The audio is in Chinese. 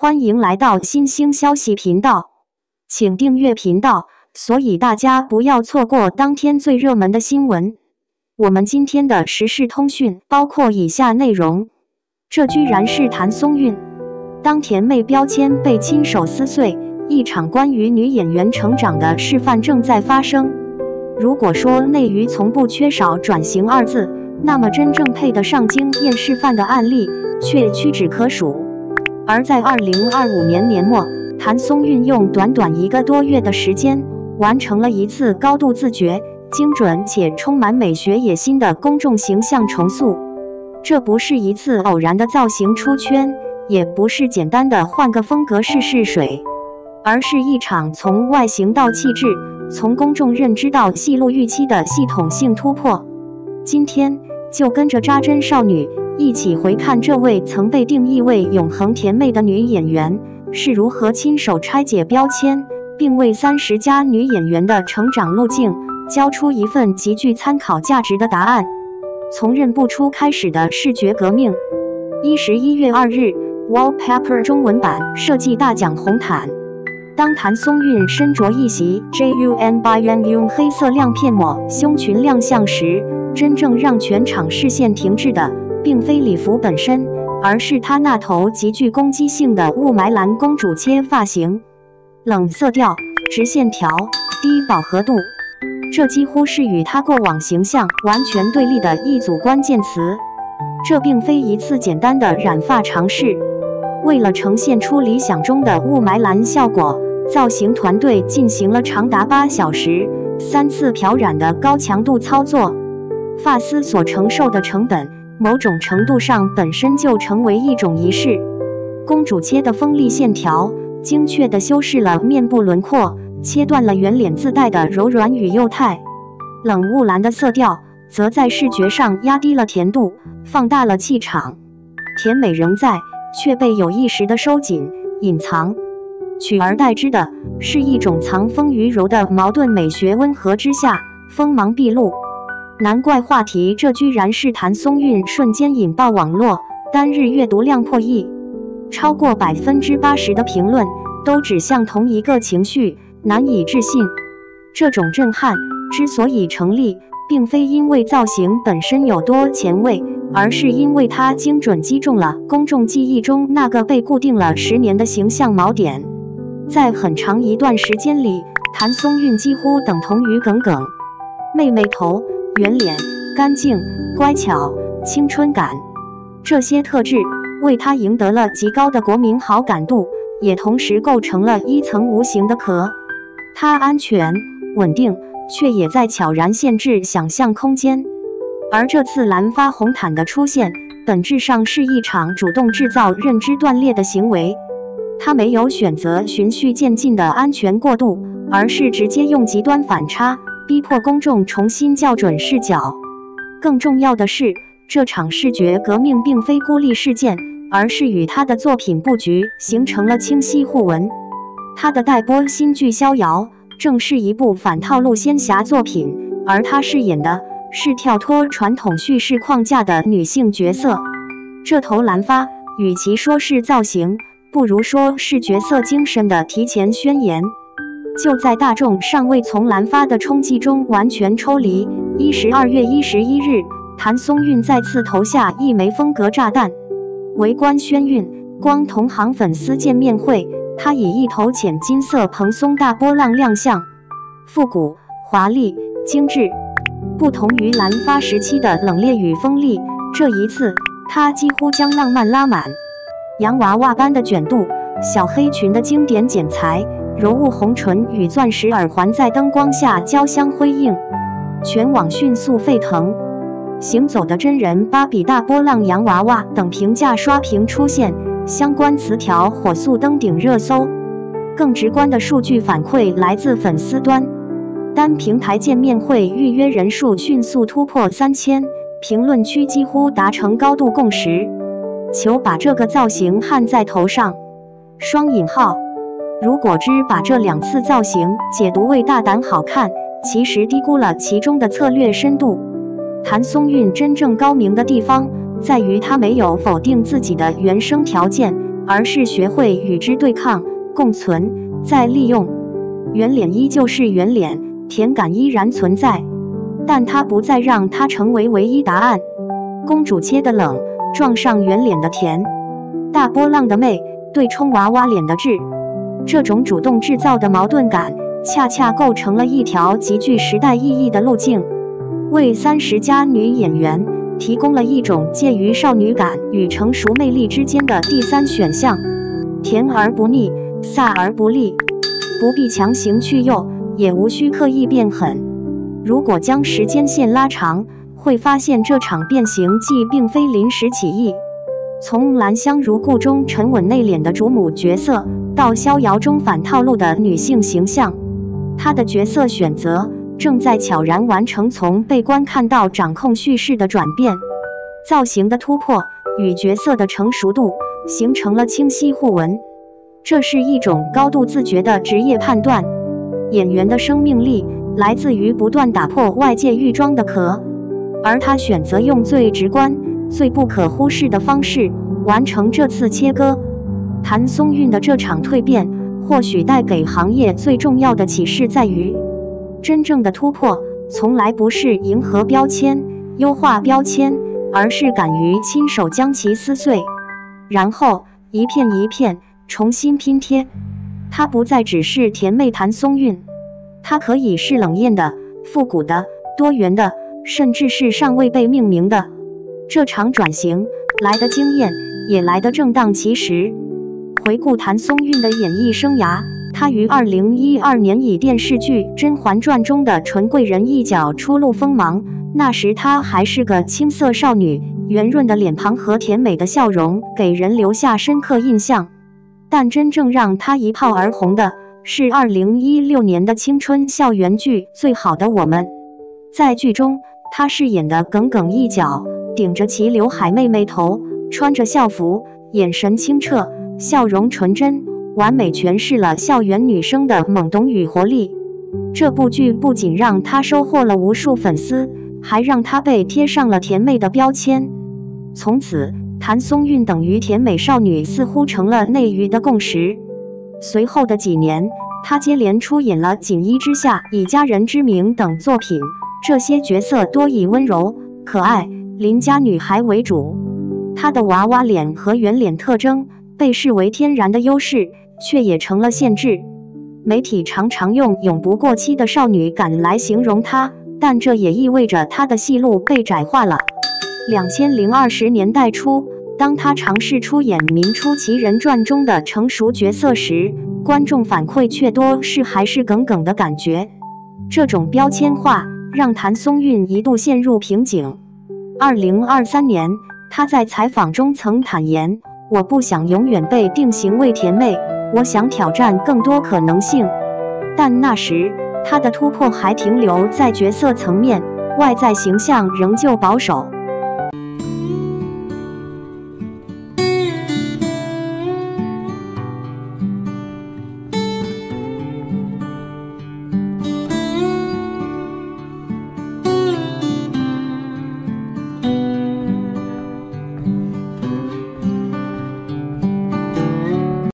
歡迎來到新興消息頻道，請訂閱頻道，所以大家不要錯過當天最熱門的新聞。我們今天的時事通訊包括以下內容：這居然是譚松韻，當甜妹標籤被親手撕碎，一場關於女演員成長的示範正在發生。如果說內娛從不缺少轉型二字，那麼真正配得上經驗示範的案例卻屈指可數。而在2025年年末，譚松韻用短短1個多月的時間，完成了一次高度自覺、精準且充滿美學野心的公眾形象重塑。這不是一次偶然的造型出圈，也不是簡單的換個風格試試水，而是一場從外形到氣質，從公眾認知到戲路預期的系統性突破。今天就跟着扎針少女一起回看這位曾被定義為永恆甜妹的女演員是如何親手拆解標籤，並為30加女演員的成長路徑交出一份極具參考價值的答案。從認不出開始的視覺革命。11月2日 Wallpaper 中文版設計大獎紅毯。當譚松韻身着一襲 JUN by NUN 黑色亮片抹胸裙亮相時，真正讓全場視線停滯的並非禮服本身，而是她那頭極具攻擊性的霧霾藍公主切髮型。冷色調、直線條、低飽和度，這幾乎是與她過往形象完全對立的一組關鍵詞。這並非一次簡單的染髮嘗試，為了呈現出理想中的霧霾藍效果，造型團隊進行了長達8小時、3次漂染的高強度操作。髮絲所承受的成本，某種程度上本身就成為一種儀式。公主切的鋒利線條，精確地修飾了面部輪廓，切斷了圓臉自帶的柔軟與幼態。冷霧藍的色調，則在視覺上壓低了甜度，放大了氣場。甜美仍在，卻被有意識地收緊、隱藏。取而代之的是一種藏風於柔的矛盾美學，溫和之下，鋒芒畢露。難怪話題這居然是譚松韻瞬間引爆網絡，單日閱讀量破億，超過80%的評論都指向同一個情緒：難以置信。這種震撼之所以成立，並非因為造型本身有多前衛，而是因為它精準擊中了公眾記憶中那個被固定了10年的形象錨點。在很長一段時間裡，譚松韻幾乎等同於耿耿。妹妹頭、圓臉、乾淨、乖巧、青春感，這些特質為她贏得了極高的國民好感度，也同時構成了一層無形的殼。她安全、穩定，卻也在悄然限制想象空間。而這次藍髮紅毯的出現，本質上是一場主動制造認知斷裂的行為。她沒有選擇循序漸進的安全過渡，而是直接用極端反差逼迫公眾重新校準視角。更重要的是，這場視覺革命並非孤立事件，而是與她的作品布局形成了清晰互文。她的待播新劇《逍遙》正是一部反套路仙俠作品，而她飾演的是跳脫傳統敘事框架的女性角色。這頭藍髮，與其說是造型，不如說是角色精神的提前宣言。就在大眾尚未從藍髮的衝擊中完全抽離，12月11日，譚松韻再次投下一枚風格炸彈。圍觀軒韻光同行粉絲見面會，她以一頭淺金色蓬鬆大波浪亮相，復古、華麗、精緻。不同於藍髮時期的冷冽與鋒利，這一次她幾乎將浪漫拉滿。洋娃娃般的捲度，小黑裙的經典剪裁，柔霧紅唇與鑽石耳環在燈光下交相輝映，全網迅速沸騰。行走的真人芭比大波浪洋娃娃等評價刷屏出現，相關詞條火速登頂熱搜。更直觀的數據反饋來自粉絲端，單平台見面會預約人數迅速突破3000，評論區幾乎達成高度共識。求把這個造型焊在頭上。雙引號。如果只把這2次造型解讀為大膽好看，其實低估了其中的策略深度。譚松韻真正高明的地方，在於她沒有否定自己的原生條件，而是學會與之對抗、共存、再利用。圓臉依舊是圓臉，甜感依然存在，但它不再讓它成為唯一答案。公主切的冷，撞上圓臉的甜，大波浪的媚對沖娃娃臉的質，這種主動制造的矛盾感，恰恰構成了一條極具時代意義的路徑，為30+女演員提供了一種介於少女感與成熟魅力之間的第三選項，甜而不膩，飒而不膩，不必強行去誘，也無需刻意變狠。如果將時間線拉長，會發現這場變形記並非臨時起意。從蘭香如故中沉穩內斂的主母角色，到逍遙中反套路的女性形象，她的角色選擇正在悄然完成從被觀看到掌控敘事的轉變。造型的突破與角色的成熟度形成了清晰互文，這是一種高度自覺的職業判斷。演員的生命力來自於不斷打破外界預裝的殼，而他選擇用最直觀、最不可忽視的方式完成這次切割。譚松韻的這場蛻變，或許帶給行業最重要的啟示在於，真正的突破從來不是迎合標籤、優化標籤，而是敢於親手將其撕碎，然後一片一片重新拼貼。它不再只是甜妹譚松韻，它可以是冷豔的、復古的、多元的，甚至是尚未被命名的。這場轉型來得驚豔，也來得正當其時。回顧譚松韻的演藝生涯，她於2012年以電視劇《甄嬛傳》中的純貴人一角初露鋒芒，那時她還是個青澀少女，圓潤的臉龐和甜美的笑容給人留下深刻印象。但真正讓她一炮而紅的是2016年的青春校園劇《最好的我們》。在劇中，她飾演的耿耿一角，頂着齊劉海妹妹頭，穿着校服，眼神清澈，笑容純真，完美詮釋了校園女生的懵懂與活力。這部劇不僅讓她收穫了無數粉絲，還讓她被貼上了甜妹的標籤。從此，譚松韻等於甜美少女似乎成了內娛的共識。隨後的幾年，她接連出演了《錦衣之下》《以家人之名》等作品，這些角色多以溫柔、可愛、鄰家女孩為主。她的娃娃臉和圓臉特徵被視為天然的優勢，卻也成了限制。媒體常常用永不過期的少女感來形容她，但這也意味着她的戲路被窄化了。2020年代初，當她嘗試出演《明初奇人傳》中的成熟角色時，觀眾反饋卻多是還是耿耿的感覺。這種標籤化讓譚松韻一度陷入瓶頸。2023年，她在採訪中曾坦言：“我不想永遠被定型為甜妹，我想挑戰更多可能性。”但那時，她的突破還停留在角色層面，外在形象仍舊保守。